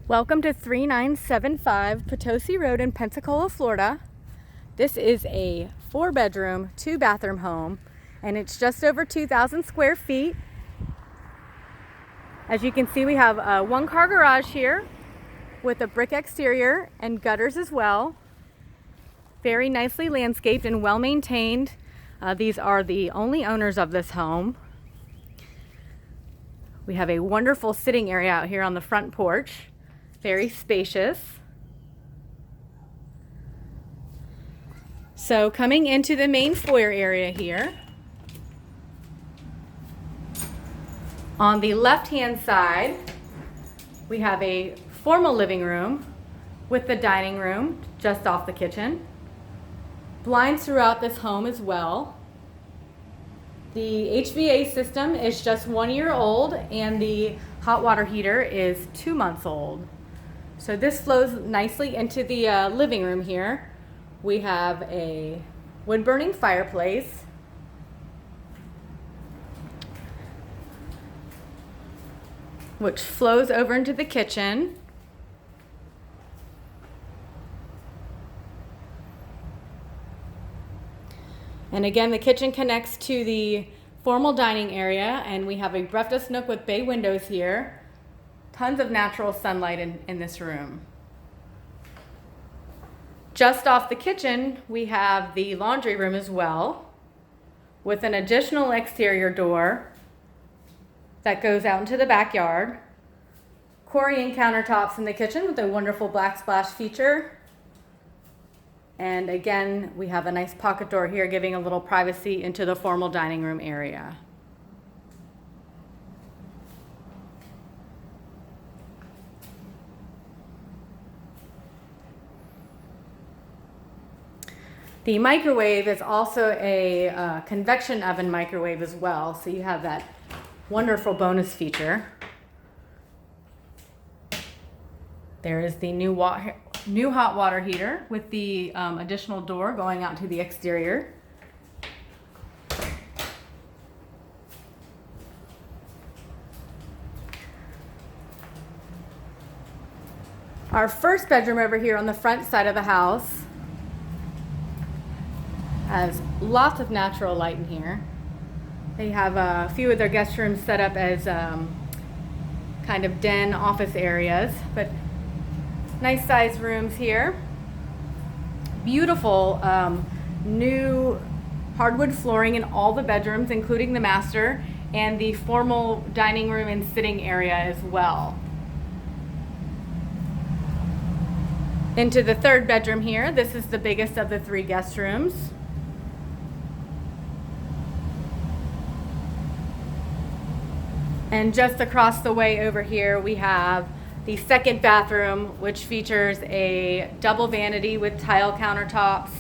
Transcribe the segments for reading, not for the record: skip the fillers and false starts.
Welcome to 3975 Potosi Road in Pensacola, Florida. This is a 4-bedroom, 2-bathroom home, and it's just over 2,000 square feet. As you can see, we have a 1-car garage here with a brick exterior and gutters as well. Very nicely landscaped and well maintained. These are the only owners of this home. We have a wonderful sitting area out here on the front porch. Very spacious. So coming into the main foyer area here, on the left-hand side, we have a formal living room with the dining room just off the kitchen. Blinds throughout this home as well. The HVAC system is just 1 year old and the hot water heater is 2 months old. So this flows nicely into the living room here. We have a wood-burning fireplace. Which flows over into the kitchen. And again, the kitchen connects to the formal dining area, and we have a breakfast nook with bay windows here. Tons of natural sunlight in this room. Just off the kitchen, we have the laundry room as well, with an additional exterior door that goes out into the backyard. Corian countertops in the kitchen with a wonderful black splash feature. And again, we have a nice pocket door here giving a little privacy into the formal dining room area. The microwave is also a convection oven microwave as well, so you have that wonderful bonus feature. There is the new hot water heater with the additional door going out to the exterior. Our first bedroom over here on the front side of the house has lots of natural light in here. They have a few of their guest rooms set up as kind of den office areas, but nice sized rooms here. Beautiful new hardwood flooring in all the bedrooms, including the master and the formal dining room and sitting area as well. Into the third bedroom here. This is the biggest of the 3 guest rooms. And just across the way over here, we have the second bathroom, which features a double vanity with tile countertops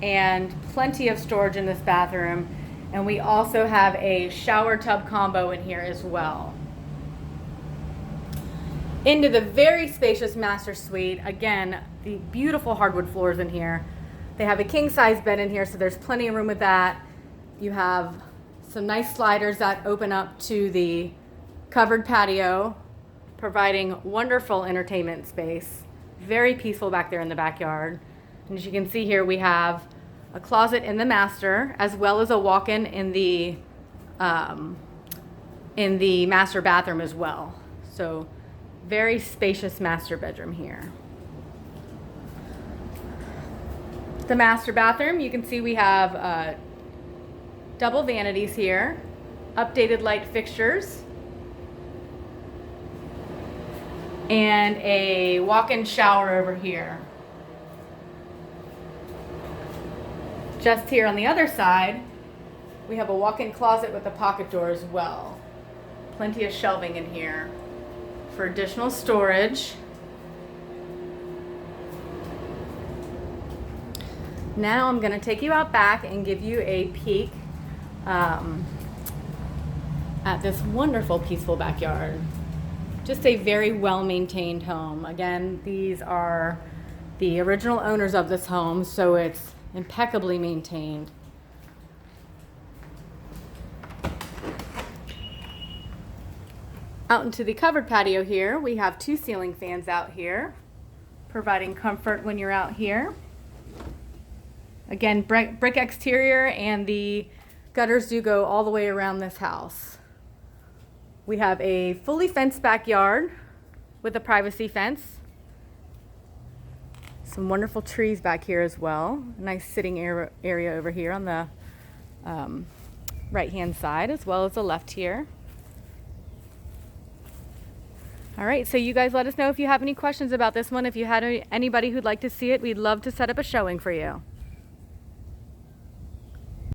and plenty of storage in this bathroom. And we also have a shower tub combo in here as well. Into the very spacious master suite. Again, the beautiful hardwood floors in here. They have a king size bed in here, so there's plenty of room with that. You have some nice sliders that open up to the covered patio, providing wonderful entertainment space. Very peaceful back there in the backyard. And as you can see here, we have a closet in the master, as well as a walk-in in the master bathroom as well. So very spacious master bedroom here. The master bathroom, you can see we have double vanities here, updated light fixtures, and a walk-in shower over here. Just here on the other side, we have a walk-in closet with a pocket door as well. Plenty of shelving in here for additional storage. Now I'm going to take you out back and give you a peek at this wonderful, peaceful backyard. Just a very well-maintained home. Again, these are the original owners of this home, so it's impeccably maintained. Out into the covered patio here, we have 2 ceiling fans out here, providing comfort when you're out here. Again, brick exterior, and the gutters do go all the way around this house. We have a fully fenced backyard with a privacy fence. Some wonderful trees back here as well. A nice sitting area over here on the right-hand side, as well as the left here. All right, so you guys let us know if you have any questions about this one. If you had anybody who'd like to see it, we'd love to set up a showing for you.